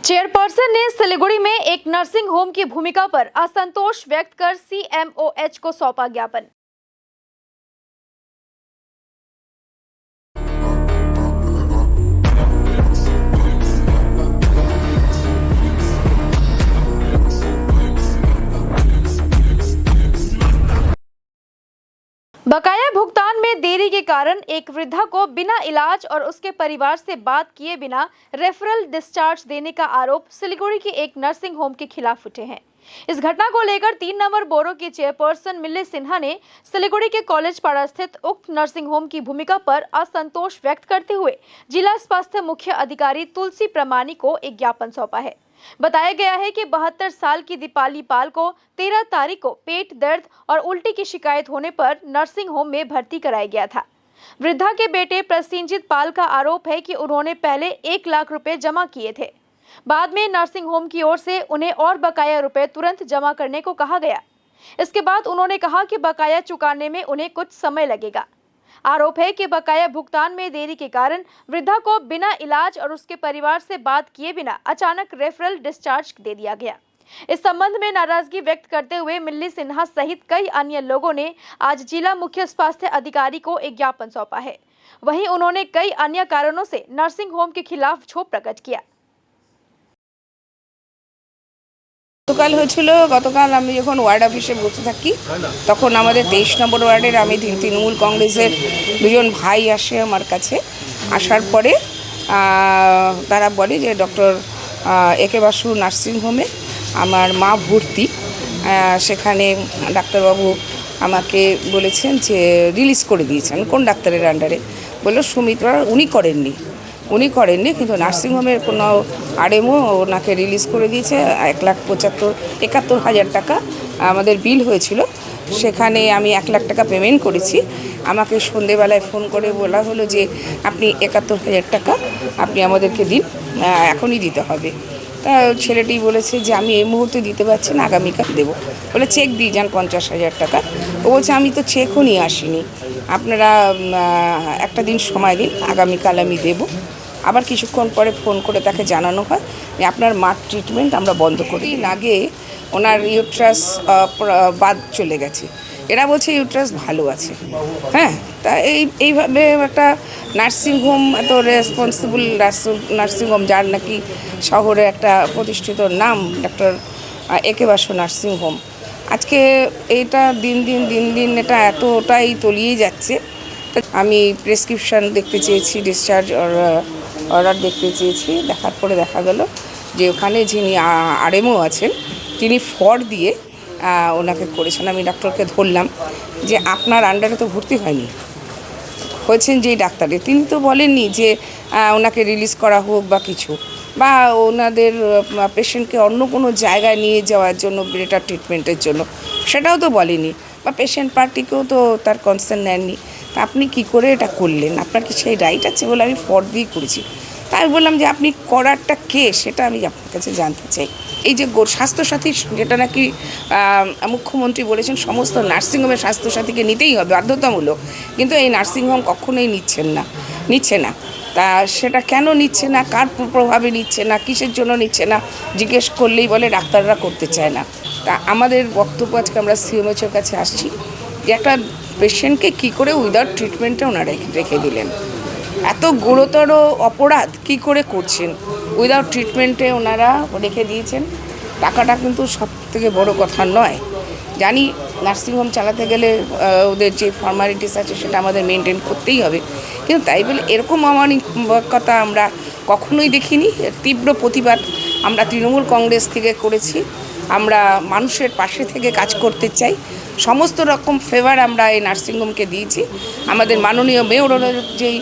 Chairperson ने सिलीगुड़ी में एक नर्सिंग होम की भूमिका पर असंतोष व्यक्त कर सीएमओएच को सौंपा ज्ञापन। बकाया भुगतान में देरी के कारण एक वृद्धा को बिना इलाज और उसके परिवार से बात किए बिना रेफरल डिस्चार्ज देने का आरोप सिलीगुड़ी के एक नर्सिंग होम के खिलाफ उठे हैं। इस घटना को लेकर 3 नंबर बोरो की चेयरपर्सन मिल्ली सिन्हा ने सिलीगुड़ी के कॉलेज पाड़ा स्थित उक्त नर्सिंग होम की भूमिका पर असंतोष व्यक्त करते हुए जिला स्वास्थ्य मुख्य अधिकारी तुलसी प्रमाणी को एक ज्ञापन सौंपा है। बताया गया है कि 72 साल की दीपाली पाल को 13 तारीख को पेट दर्द और उल्टी की शिकायत होने पर नर्सिंग होम में भर्ती कराया गया था। वृद्धा के बेटे प्रसेनजीत पाल का आरोप है कि उन्होंने पहले 1 लाख रुपए जमा किए थे। बाद में नर्सिंग होम की ओर से उन्हें और बकाया रुपए तुरंत जमा करने को कहा गया। इसके बाद उन्होंने कहा कि बकाया चुकाने में उन्हें कुछ समय लगेगा। आरोप है कि बकाया भुगतान में देरी के कारण वृद्धा को बिना इलाज और उसके परिवार से बात किए बिना अचानक रेफरल डिस्चार्ज दे दिया गया। इस संबंध में नाराजगी व्यक्त करते हुए मिल्ली सिन्हा सहित कई अन्य लोगों ने आज जिला मुख्य स्वास्थ्य अधिकारी को एक ज्ञापन सौंपा है। वहीं उन्होंने कई अन्य कारणों से नर्सिंग होम के खिलाफ क्षोभ प्रकट किया। গতকাল হয়েছিল গতকাল আমি যখন ওয়ার্ড অফিসে বসে থাকি তখন আমাদের 23 নম্বর ওয়ার্ডের আমি তৃণমূল কংগ্রেসের দুজন ভাই আসে আমার কাছে। আসার পরে তারা বলে যে ডক্টর একে বাসু নার্সিং হোমে আমার মা ভর্তি, সেখানে ডাক্তারবাবু আমাকে বলেছেন যে রিলিজ করে দিয়েছেন। কোন ডাক্তারের আন্ডারে? বললো সুমিত্রা। উনি করেননি কিন্তু নার্সিংহোমের কোনো আরএমও ওনাকে রিলিজ করে দিয়েছে। 1,71,000 টাকা আমাদের বিল হয়েছিল, সেখানে আমি 1 লাখ টাকা পেমেন্ট করেছি। আমাকে সন্ধেবেলায় ফোন করে বলা হলো যে আপনি 71,000 টাকা আপনি আমাদেরকে দিন, এখনই দিতে হবে। তা ছেলেটি বলেছে যে আমি এই মুহূর্তে দিতে পারছি না, আগামীকাল দেবো। বলে চেক দিয়ে যান 50,000 টাকা। ও বলছে আমি তো চেকও নিয়ে আসিনি, আপনারা একটা দিন সময় দিন, আগামীকাল আমি দেবো। আবার কিছুক্ষণ পরে ফোন করে তাকে জানানো হয় যে আপনার মার ট্রিটমেন্ট আমরা বন্ধ করি। আগে ওনার ইউট্রাস বাদ চলে গেছে, এরা বলছে ইউট্রাস ভালো আছে। হ্যাঁ, তা এইভাবে একটা নার্সিংহোম, এত রেসপন্সিবল নার্সিংহোম, যার নাকি শহরে একটা প্রতিষ্ঠিত নাম ডক্টর একে বাসু নার্সিংহোম, আজকে এইটা দিন দিন এটা এতটাই তলিয়ে যাচ্ছে। আমি প্রেসক্রিপশান দেখতে চেয়েছি, ডিসচার্জ অর্ডার দেখতে চেয়েছি। দেখার পরে দেখা গেল যে ওখানে যিনি আরএমও আছেন তিনি ফর দিয়ে ওনাকে করেছেন। আমি ডাক্তারকে ধরলাম যে আপনার আন্ডারে তো ভর্তি হয়েছেন যেই ডাক্তারে, তিনি তো বলেননি যে ওনাকে রিলিজ করা হোক বা কিছু, বা ওনাদের পেশেন্টকে অন্য কোনো জায়গায় নিয়ে যাওয়ার জন্য, বেটার ট্রিটমেন্টের জন্য, সেটাও তো বলেনি, বা পেশেন্ট পার্টিকেও তো তার কনসার্ন নেননি। তা আপনি কী করে এটা করলেন? আপনার কি সেই রাইট আছে? বলে আমি ফর দিয়ে করেছি। তাই বললাম যে আপনি করারটা কে, সেটা আমি আপনার কাছে জানতে চাই। এই যে স্বাস্থ্যসাথী, যেটা নাকি মুখ্যমন্ত্রী বলেছেন সমস্ত নার্সিংহোমে স্বাস্থ্যসাথীকে নিতেই হবে বাধ্যতামূলক, কিন্তু এই নার্সিংহোম কখনোই নিচ্ছে না। তা সেটা কেন নিচ্ছে না, কার প্রভাবে নিচ্ছে না, কিসের জন্য নিচ্ছে না জিজ্ঞেস করলেই বলে ডাক্তাররা করতে চায় না। তা আমাদের বক্তব্য আজকে আমরা সিএমএইচের কাছে আসছি যে একটা পেশেন্টকে কী করে উইদাউট ট্রিটমেন্টে ওনারা রেখে দিলেন। এত গুরুতর অপরাধ কি করে করছেন? উইদাউট ট্রিটমেন্টে ওনারা রেখে দিয়েছেন। টাকাটা কিন্তু সবথেকে বড় কথা নয়। জানি নার্সিংহোম চালাতে গেলে ওদের যে ফর্মালিটিস আছে সেটা আমাদের মেনটেন করতেই হবে, কিন্তু তাই বলে এরকম অমানবিকতা আমরা কখনোই দেখিনি। তীব্র প্রতিবাদ আমরা তৃণমূল কংগ্রেস থেকে করেছি। আমরা মানুষের পাশে থেকে কাজ করতে চাই। সমস্ত রকম ফেভার আমরা এই নার্সিংহোমকে দিয়েছি। আমাদের মাননীয় মেয়রের যেই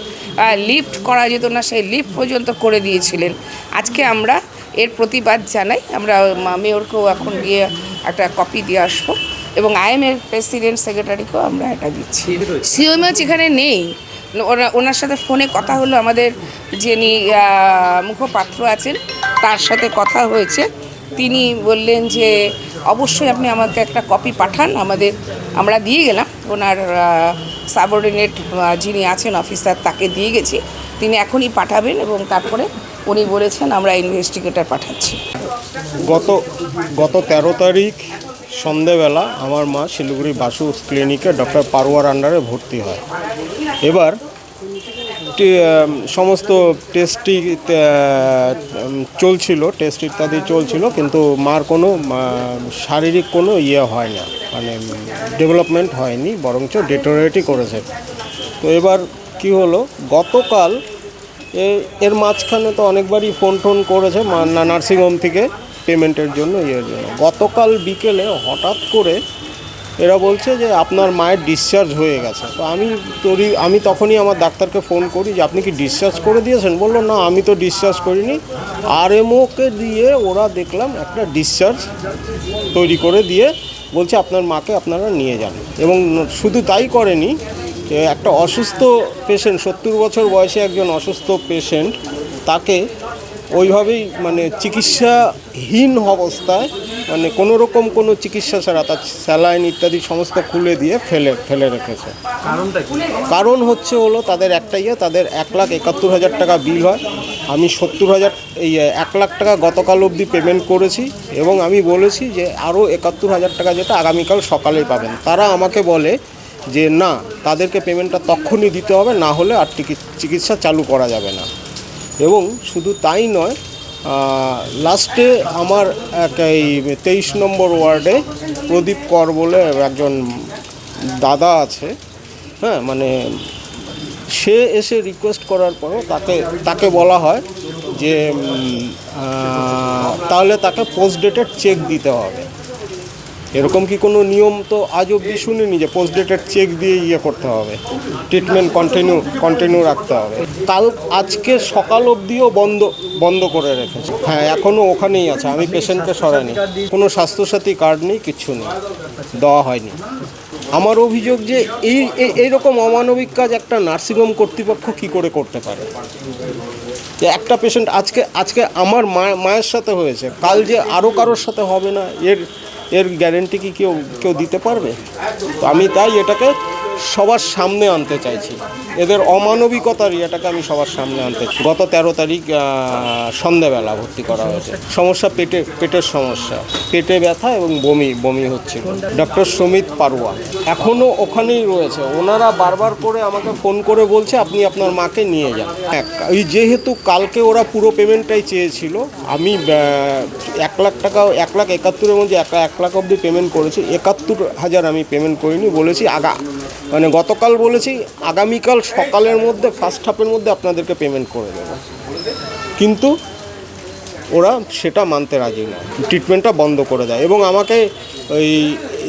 লিফট করা যেত না, সেই লিফট পর্যন্ত করে দিয়েছিলেন। আজকে আমরা এর প্রতিবাদ জানাই। আমরা মেয়রকেও এখন গিয়ে একটা কপি দিয়ে আসবো, এবং আইএমএর প্রেসিডেন্ট সেক্রেটারিকেও আমরা এটা দিচ্ছি। সিএমএইচ এখানে নেই, ওনার সাথে ফোনে কথা হলো, আমাদের যিনি মুখপাত্র আছেন তার সাথে কথা হয়েছে। তিনি বললেন যে অবশ্যই আপনি আমাকে একটা কপি পাঠান। আমরা দিয়ে গেলাম, ওনার সাবঅর্ডিনেট যিনি আছেন অফিসার তাকে দিয়ে গেছি, তিনি এখনই পাঠাবেন, এবং তারপরে উনি বলেছেন আমরা ইনভেস্টিগেটর পাঠাচ্ছি। গত 13 তারিখ সন্ধেবেলা আমার মা শিলিগুড়ি বাসু ক্লিনিকে ডক্টর পারোয়ার আন্ডারে ভর্তি হয়। এবার সমস্ত টেস্টই চলছিল, টেস্ট ইত্যাদি চলছিল, কিন্তু মার কোনো শারীরিক কোনো হয় না, মানে ডেভেলপমেন্ট হয়নি, বরঞ্চ ডিটোরিয়েটই করেছে। তো এবার কি হলো, গতকাল এর মাঝখানে তো অনেকবারই ফোন করেছে নার্সিংহোম থেকে পেমেন্টের জন্য জন্য। গতকাল বিকেলে হঠাৎ করে এরা বলছে যে আপনার মায়ের ডিসচার্জ হয়ে গেছে। তো আমি তখনই আমার ডাক্তারকে ফোন করি যে আপনি কি ডিসচার্জ করে দিয়েছেন? বললো না, আমি তো ডিসচার্জ করিনি। আরএমওকে দিয়ে ওরা দেখলাম একটা ডিসচার্জ তৈরি করে দিয়ে বলছে আপনার মাকে আপনারা নিয়ে যান। এবং শুধু তাই করেনি, একটা অসুস্থ পেশেন্ট, 70 বছর বয়সে একজন অসুস্থ পেশেন্ট, তাকে ওইভাবেই মানে চিকিৎসাহীন অবস্থায়, মানে কোনো রকম কোনো চিকিৎসা ছাড়া তার স্যালাইন ইত্যাদি সমস্ত খুলে দিয়ে ফেলে রেখেছে। কারণ হলো তাদের তাদের 1,71,000 টাকা বিল হয়। আমি 1 লাখ টাকা গতকাল অবধি পেমেন্ট করেছি এবং আমি বলেছি যে আরও 71,000 টাকা যেটা আগামীকাল সকালেই পাবেন। তারা আমাকে বলে যে না, তাদেরকে পেমেন্টটা তখনই দিতে হবে, না হলে আর চিকিৎসা চালু করা যাবে না। এবং শুধু তাই নয়, লাস্টে আমার এই 23 নম্বর ওয়ার্ডে প্রদীপ কর বলে একজন দাদা আছে, হ্যাঁ, মানে সে এসে রিকোয়েস্ট করার পরও তাকে বলা হয় যে তাহলে তাকে পোস্ট ডেটেড চেক দিতে হবে। এরকম কি কোনো নিয়ম তো আজ অবধি শুনিনি যে পোস্ট ডেটেড চেক দিয়ে করতে হবে, ট্রিটমেন্ট কন্টিনিউ রাখতে হবে। আজকে সকাল অবধিও বন্ধ করে রেখেছে। হ্যাঁ, এখনও ওখানেই আছে, আমি পেশেন্টকে সরাইনি। কোনো স্বাস্থ্যসাথী কার্ড নেই, কিচ্ছু নেই, দেওয়া হয়নি। আমার অভিযোগ যে এইরকম অমানবিক কাজ একটা নার্সিংহোম কর্তৃপক্ষ কি করে করতে পারে। যে একটা পেশেন্ট আজকে আমার মায়ের সাথে হয়েছে, কাল যে আরও কারোর সাথে হবে না, এর গ্যারেন্টি কি কেউ দিতে পারবে? তো আমি তাই এটাকে সবার সামনে আনতে চাইছি, এদের অমানবিকতার এটাকে আমি সবার সামনে আনতে চাই। গত 13 তারিখ সন্ধ্যাবেলা ভর্তি করা হয়েছে। সমস্যা পেটের সমস্যা, পেটে ব্যথা এবং বমি হচ্ছিল। ডক্টর সুমিত পারোয়া এখনও ওখানেই রয়েছে। ওনারা বারবার করে আমাকে ফোন করে বলছে আপনি আপনার মাকে নিয়ে যান। এই যেহেতু কালকে ওরা পুরো পেমেন্টটাই চেয়েছিল, আমি 1 লাখ টাকা 1,71,000-এর মধ্যে 1 লাখ অবধি পেমেন্ট করেছি। 71,000 আমি পেমেন্ট করিনি, বলেছি মানে গতকাল বলেছি আগামীকাল সকালের মধ্যে ফার্স্ট হাফের মধ্যে আপনাদেরকে পেমেন্ট করে দেব, কিন্তু ওরা সেটা মানতে রাজি না, ট্রিটমেন্টটা বন্ধ করে দেয়। এবং আমাকে ওই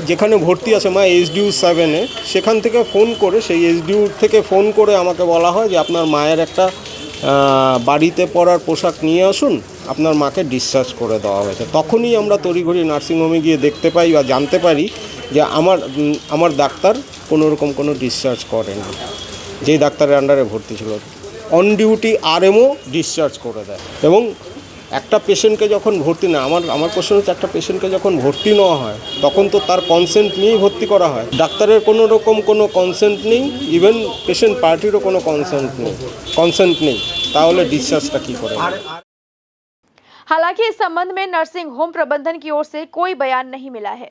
যেখানে ভর্তি আছে মা SDU 7-এ, সেখান থেকে ফোন করে, সেই SDU থেকে ফোন করে আমাকে বলা হয় যে আপনার মায়ের একটা বাড়িতে পরার পোশাক নিয়ে আসুন, আপনার মাকে ডিসচার্জ করে দেওয়া হয়েছে। তখনই আমরা তড়িঘড়ি নার্সিংহোমে গিয়ে দেখতে পাই বা জানতে পারি যে আমার ডাক্তার কোনোরকম কোনো ডিসচার্জ করেনি, যেই ডাক্তারের আন্ডারে ভর্তি ছিল। অন ডিউটি আরএমও ডিসচার্জ করে দেয়। এবং একটা পেশেন্টকে যখন ভর্তি না, আমার কোশ্চেন হচ্ছে, একটা পেশেন্টকে যখন ভর্তি নেওয়া হয় তখন তো তার কনসেন্ট নিয়েই ভর্তি করা হয়। ডাক্তারের কোনো রকম কোনো কনসেন্ট নেই, ইভেন পেশেন্ট পার্টিরও কোনো কনসেন্ট নেই, তাহলে ডিসচার্জটা কী করে? हालांकि इस संबंध में नर्सिंग होम प्रबंधन की ओर से कोई बयान नहीं मिला है।